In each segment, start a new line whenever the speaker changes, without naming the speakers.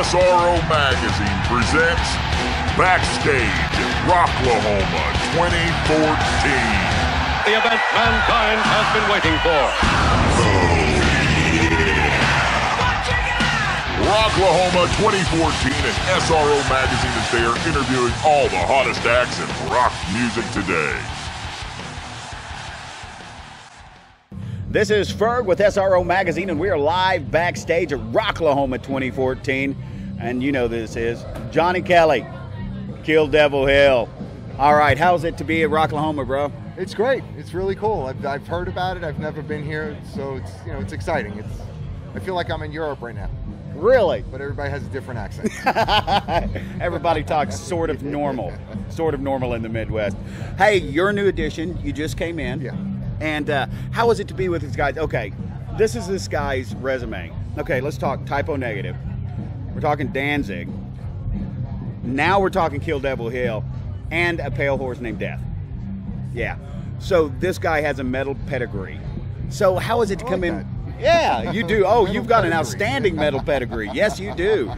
SRO Magazine presents Backstage at Rocklahoma 2014.
The event mankind has been waiting for.
Rocklahoma 2014 and SRO Magazine is there interviewing all the hottest acts in rock music today.
This is Ferg with SRO Magazine, and we are live backstage at Rocklahoma 2014. And you know this is Johnny Kelly, Kill Devil Hill. All right, how's it to be at Rocklahoma, bro?
It's great. It's really cool. I've heard about it. I've never been here, so it's exciting. I feel like I'm in Europe right now.
Really?
But everybody has a different accent.
Everybody talks sort of normal in the Midwest. Hey, you're a new addition. You just came in.
Yeah.
And how is it to be with these guys? Okay, this is this guy's resume. Okay, let's talk typo negative. We're talking Danzig. Now we're talking Kill Devil Hill and a pale horse named Death. Yeah. So this guy has a metal pedigree. So how is it to come in? Yeah, you do. Oh, you've got an outstanding metal pedigree. Yes, you do.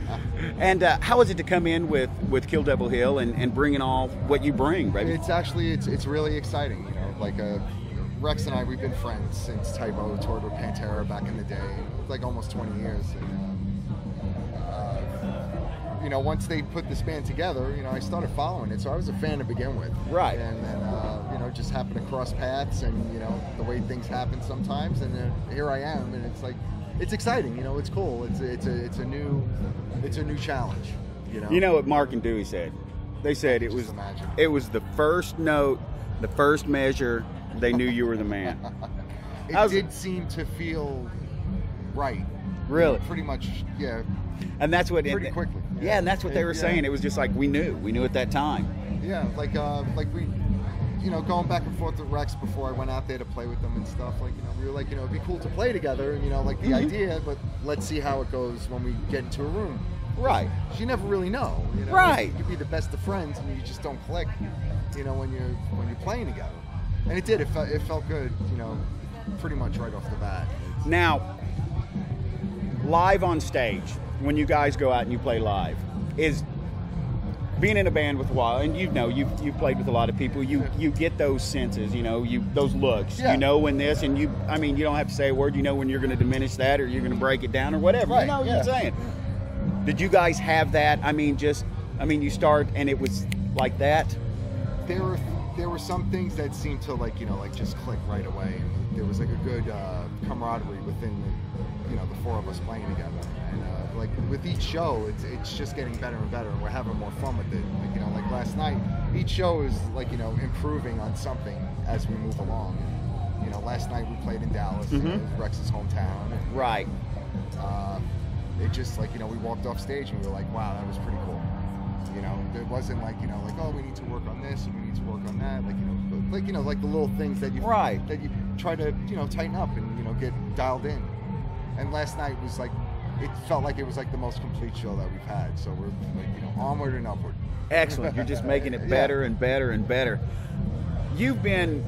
And how is it to come in with Kill Devil Hill and bringing all what you bring, right?
It's really exciting. Like Rex and I, we've been friends since Typo toured with Pantera back in the day, like almost 20 years. And, once they put this band together, I started following it, so I was a fan to begin with.
Right.
And then, just happened to cross paths, and the way things happen sometimes, and then here I am, and it's like, it's exciting. It's cool. It's a new challenge.
You know what Mark and Dewey said? They said it was the first note, the first measure. They knew you were the man.
It did seem to feel right.
Really?
Pretty much, yeah.
And that's what
pretty quickly.
Yeah, and that's what they were saying. It was just like we knew at that time.
Yeah, like we, going back and forth with Rex before I went out there to play with them and stuff. Like we were like, it'd be cool to play together. Like the idea, but let's see how it goes when we get into a room.
Right.
You never really know.
Right.
You could be the best of friends and you just don't click. When you're playing together. And it did. It felt good, pretty much right off the bat.
Now, live on stage, when you guys go out and you play live, is being in a band with a while, and you've played with a lot of people. You get those senses, those looks.
Yeah.
You know when this, and you don't have to say a word. You know when you're going to diminish that, or you're going to break it down, or whatever.
Right.
You know what I'm saying? Did you guys have that? You start and it was like that.
There were some things that seemed to just click right away. And there was like a good camaraderie within the four of us playing together. And with each show, it's just getting better and better, and we're having more fun with it. Like last night, each show is improving on something as we move along. And, last night we played in Dallas, it was Rex's hometown. And,
right.
It just we walked off stage and we were like, wow, that was pretty cool. It wasn't like oh, we need to work on this and we need to work on that, like the little things that you try to tighten up and get dialed in. And last night was it felt like it was the most complete show that we've had. So we're onward and upward.
Excellent. You're just making it better and better and better. You've been,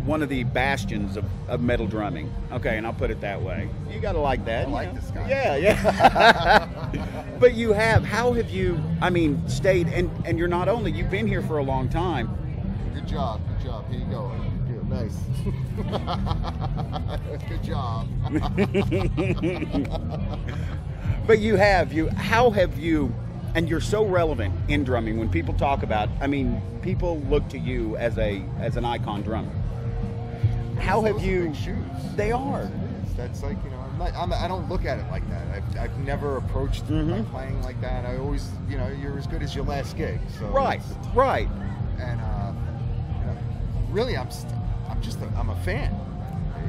one of the bastions of metal drumming. Okay, and I'll put it that way. You gotta like that.
I like this guy.
Yeah. But how have you, stayed, and you're not only, you've been here for a long time.
Good job. Here you go. Nice. Good job.
But how have you, and you're so relevant in drumming when people talk about, people look to you as an icon drummer. How have you?
Big shoes.
They are.
That's I don't look at it like that. I've never approached my playing like that. I always, you're as good as your last gig. So
right.
And really, I'm a fan.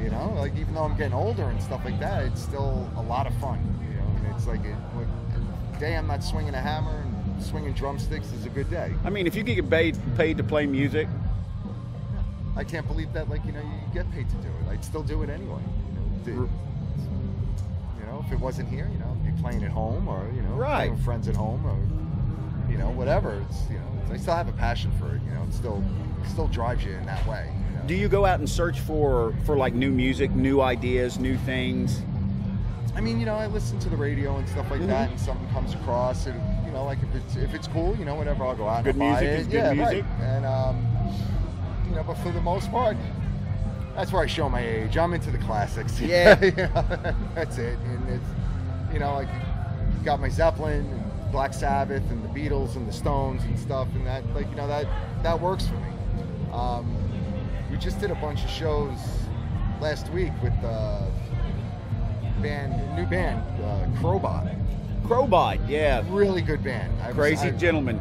Even though I'm getting older and stuff like that, it's still a lot of fun. And it's a day I'm not swinging a hammer and swinging drumsticks is a good day.
If you get paid to play music.
I can't believe that, you get paid to do it. I'd still do it anyway. If it wasn't here, I'd be playing at home or,
right.
playing with friends at home or, whatever. It's, I still have a passion for it, It still drives you in that way.
Do you go out and search for new music, new ideas, new things?
I mean, you know, I listen to the radio and stuff like that, and something comes across, and you know, like if it's cool, you know, whatever, I'll go out
Good
and buy
music
it.
is good music.
Right. And you know, but for the most part, that's where I show my age. I'm into the classics.
Yeah.
You know, that's it. And it's, you know, like got my Zeppelin and Black Sabbath and the Beatles and the Stones and stuff, and that, like, you know, that works for me. We just did a bunch of shows last week with new band, Crowbot.
Crowbot, yeah.
Really good band.
Crazy gentlemen.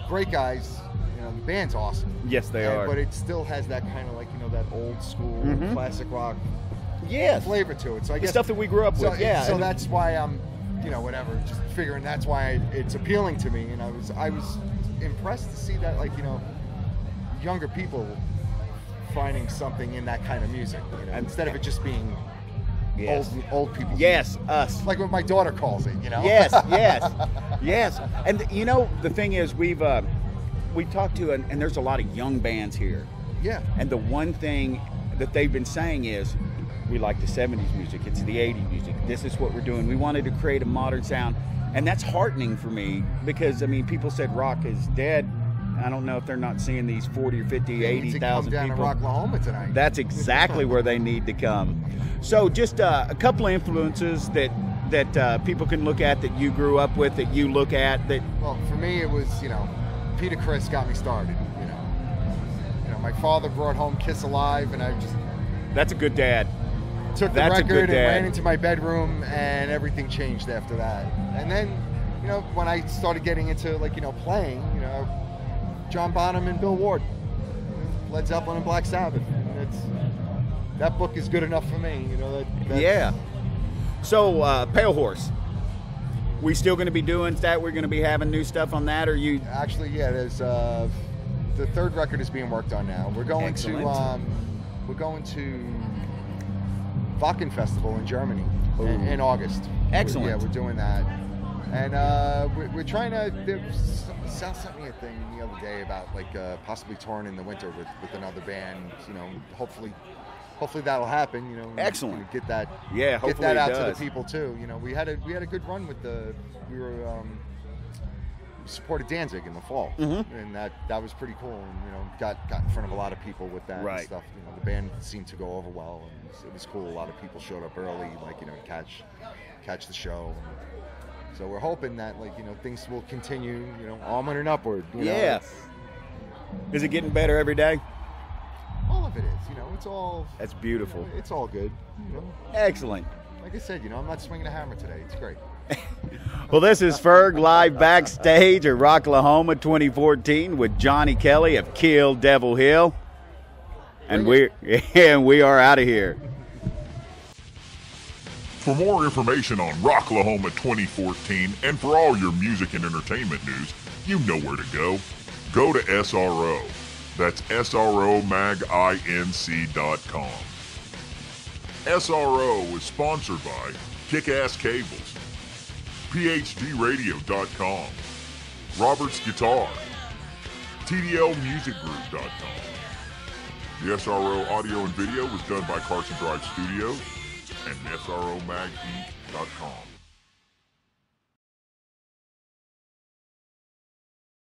Great guys. You know, the band's awesome.
Yes, they are.
But it still has that kind of, like, you know, that old school classic rock flavor to it. So I guess
stuff that we grew up with. Yeah.
So that's why I'm, you know, whatever, just figuring that's why it's appealing to me. And I was impressed to see that, like, you know, younger people finding something in that kind of music, you know, instead of it just being old people.
Yes, us.
Like what my daughter calls it, you know.
Yes. And you know, the thing is, we've talked to, and there's a lot of young bands here.
Yeah.
And the one thing that they've been saying is, we like the 70s music, it's the 80s music, this is what we're doing. We wanted to create a modern sound, and that's heartening for me, because, I mean, people said rock is dead. I don't know if they're not seeing these 40 or 50, 80,000 people.
Come down to Rocklahoma tonight.
That's exactly where they need to come. So just a couple of influences that people can look at, that you grew up with, that you look at. That
Well, for me, it was, you know, Peter Criss got me started. You know, my father brought home Kiss Alive, and I just...
That's a good dad.
Took the record and ran into my bedroom, and everything changed after that. And then, you know, when I started getting into, like, you know, playing, you know, John Bonham and Bill Ward, Led Zeppelin and Black Sabbath. That book is good enough for me, you know.
Yeah. So, Pale Horse, we still going to be doing that? We're going to be having new stuff on that, or you?
Actually, yeah. There's the third record is being worked on now. We're going to Wacken Festival in Germany in August.
Excellent.
We're doing that, and we're trying to. Sal sent me a thing the other day about, like, possibly touring in the winter with another band. You know, hopefully that'll happen. You know,
excellent.
Get that.
Yeah, hopefully
get that out
does.
to the people too. You know, we had a good run with we supported Danzig in the fall, and that was pretty cool. And, you know, got in front of a lot of people with that and stuff. You know, the band seemed to go over well, and it was cool. A lot of people showed up early, like, you know, to catch the show. So we're hoping that, like, you know, things will continue, you know, onward and upward. You know,
is it getting better every day?
All of it is, you know. It's all.
That's beautiful.
You know, it's all good. You know?
Excellent.
Like I said, you know, I'm not swinging a hammer today. It's great.
Well, this is Ferg live backstage at Rocklahoma 2014 with Johnny Kelly of Kill Devil Hill, and we are out of here.
For more information on Rocklahoma 2014 and for all your music and entertainment news, you know where to go. Go to SRO. That's SROMagInc.com. SRO is sponsored by Kick-Ass Cables, PhDRadio.com, Robert's Guitar, TDLMusicGroup.com. The SRO audio and video was done by Carson Drive Studios and SROMagInc.com.